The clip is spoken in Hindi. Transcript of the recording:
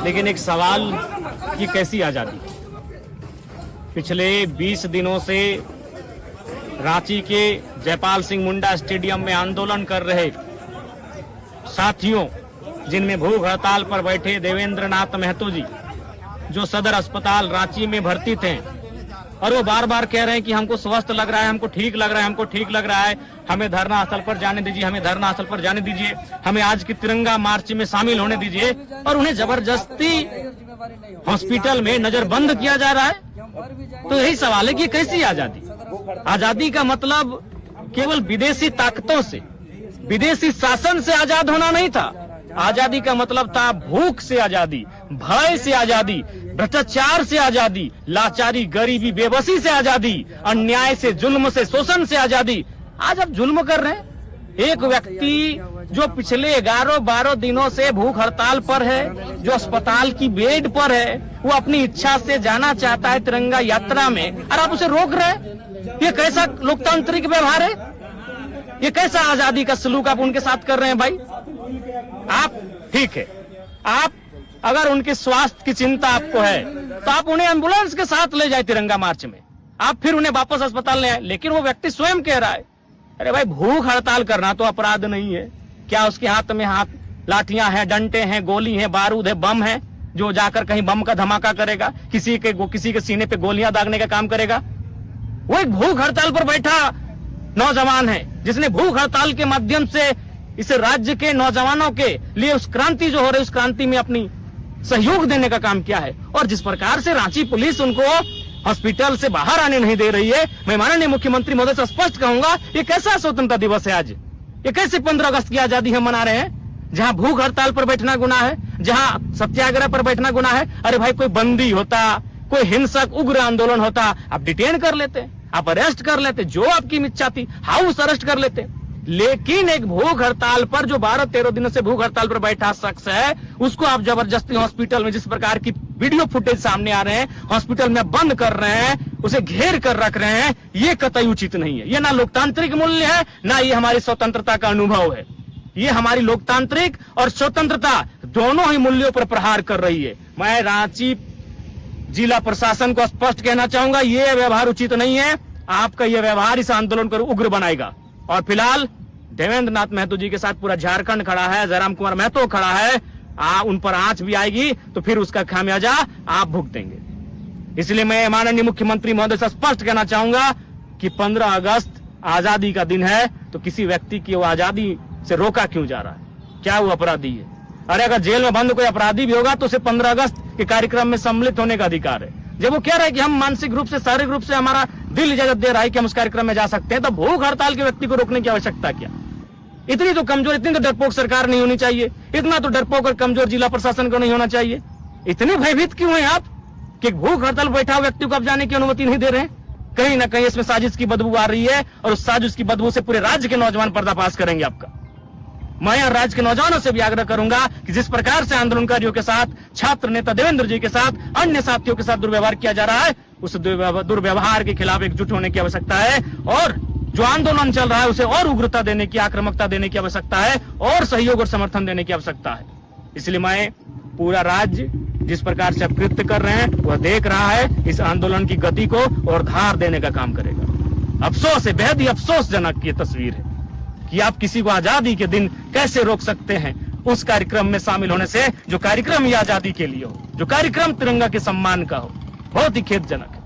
लेकिन एक सवाल कि कैसी आजादी? पिछले 20 दिनों से रांची के जयपाल सिंह मुंडा स्टेडियम में आंदोलन कर रहे साथियों, जिनमें भूख हड़ताल पर बैठे देवेंद्र नाथ महतो जी, जो सदर अस्पताल रांची में भर्ती थे, और वो बार बार कह रहे हैं कि हमको स्वस्थ लग रहा है, हमको ठीक लग रहा है, हमको ठीक लग रहा है, हमें धरना स्थल पर जाने दीजिए, हमें धरना स्थल पर जाने दीजिए, हमें आज की तिरंगा मार्च में शामिल होने दीजिए, और उन्हें जबरदस्ती हॉस्पिटल में नजरबंद किया जा रहा है। तो यही सवाल है कि कैसी आजादी? आजादी का मतलब केवल विदेशी ताकतों से, विदेशी शासन से आजाद होना नहीं था। आजादी का मतलब था भूख से आजादी, भय से आजादी, भ्रष्टाचार से आजादी, लाचारी, गरीबी, बेबसी से आजादी, अन्याय से, जुल्म से, शोषण से आजादी। आज आप जुल्म कर रहे हैं। एक व्यक्ति जो पिछले 11-12 दिनों से भूख हड़ताल पर है, जो अस्पताल की बेड पर है, वो अपनी इच्छा से जाना चाहता है तिरंगा यात्रा में, और आप उसे रोक रहे हैं। ये कैसा लोकतांत्रिक व्यवहार है? ये कैसा आजादी का सलूक आप उनके साथ कर रहे हैं? भाई आप ठीक है, आप अगर उनके स्वास्थ्य की चिंता आपको है तो आप उन्हें एम्बुलेंस के साथ ले जाए तिरंगा मार्च में, आप फिर उन्हें वापस अस्पताल ले आए। लेकिन वो व्यक्ति स्वयं कह रहा है, अरे भाई भूख हड़ताल करना तो अपराध नहीं है क्या? उसके हाथ में लाठियां हैं, डंडे हैं, गोली है, बारूद है, बम है, जो जाकर कहीं बम का धमाका करेगा, किसी के सीने पे गोलियां दागने का काम करेगा। वो एक भूख हड़ताल पर बैठा नौजवान है, जिसने भूख हड़ताल के माध्यम से इस राज्य के नौजवानों के लिए उस क्रांति जो हो रही, उस क्रांति में अपनी सहयोग देने का काम किया है। और जिस प्रकार से रांची पुलिस उनको हॉस्पिटल से बाहर आने नहीं दे रही है, मैं माननीय मुख्यमंत्री महोदय से स्पष्ट कहूंगा, ये कैसा स्वतंत्रता दिवस है आज? ये कैसे 15 अगस्त की आजादी हम मना रहे हैं, जहां भूख हड़ताल पर बैठना गुनाह है, जहां सत्याग्रह पर बैठना गुनाह है? अरे भाई कोई बंदी होता, कोई हिंसक उग्र आंदोलन होता, आप डिटेन कर लेते, आप अरेस्ट कर लेते, जो आपकी इच्छा थी हाउस अरेस्ट कर लेते। लेकिन एक भूख हड़ताल पर, जो 12-13 दिनों से भूख हड़ताल पर बैठा शख्स है, उसको आप जबरदस्ती हॉस्पिटल में, जिस प्रकार की वीडियो फुटेज सामने आ रहे हैं, हॉस्पिटल में बंद कर रहे हैं, उसे घेर कर रख रहे हैं, ये कतई उचित नहीं है। ये ना लोकतांत्रिक मूल्य है, ना ये हमारी स्वतंत्रता का अनुभव है। ये हमारी लोकतांत्रिक और स्वतंत्रता दोनों ही मूल्यों पर प्रहार कर रही है। मैं रांची जिला प्रशासन को स्पष्ट कहना चाहूंगा, ये व्यवहार उचित नहीं है। आपका ये व्यवहार इस आंदोलन को उग्र बनाएगा। और फिलहाल देवेंद्र नाथ महतो जी के साथ पूरा झारखंड खड़ा है, जयराम कुमार महतो खड़ा है। उन पर आंच भी आएगी तो फिर उसका खामियाजा आप भुगतेंगे। इसलिए मैं माननीय मुख्यमंत्री महोदय से स्पष्ट कहना चाहूंगा कि 15 अगस्त आजादी का दिन है, तो किसी व्यक्ति की वो आजादी से रोका क्यों जा रहा है? क्या वो अपराधी है? अरे अगर जेल में बंद कोई अपराधी भी होगा तो उसे 15 अगस्त के कार्यक्रम में सम्मिलित होने का अधिकार है। जब वो कह रहा है कि हम मानसिक रूप से, शारीरिक रूप से हमारा दिल इजाजत दे रहा है कि हम उस कार्यक्रम में जा सकते हैं, तो भूख हड़ताल के व्यक्ति को रोकने की आवश्यकता क्या? इतनी तो कमजोर, इतनी तो डरपोक सरकार नहीं होनी चाहिए, इतना तो डरपोक और कमजोर जिला प्रशासन को नहीं होना चाहिए। इतने भयभीत क्यों हैं आप कि भूख हड़ताल बैठा व्यक्ति को आप जाने की अनुमति नहीं दे रहे हैं? कहीं ना कहीं इसमें साजिश की बदबू आ रही है, और उस साजिश की बदबू से पूरे राज्य के नौजवान पर्दाफाश करेंगे आपका। मैं और राज्य के नौजवानों से भी आग्रह करूंगा कि जिस प्रकार से आंदोलनकारियों के साथ, छात्र नेता देवेंद्र जी के साथ, अन्य साथियों के साथ दुर्व्यवहार किया जा रहा है, उस दुर्व्यवहार के खिलाफ एकजुट होने की आवश्यकता है। और जो आंदोलन चल रहा है उसे और उग्रता देने की, आक्रामकता देने की आवश्यकता है, और सहयोग और समर्थन देने की आवश्यकता है। इसलिए मैं पूरा राज्य जिस प्रकार से कृत्य कर रहे हैं वह देख रहा है, इस आंदोलन की गति को और धार देने का काम करेगा। अफसोस है, बेहद ही अफसोसजनक ये तस्वीर है कि आप किसी को आजादी के दिन कैसे रोक सकते हैं उस कार्यक्रम में शामिल होने से, जो कार्यक्रम ये आजादी के लिए हो, जो कार्यक्रम तिरंगा के सम्मान का हो। बहुत ही खेदजनक है।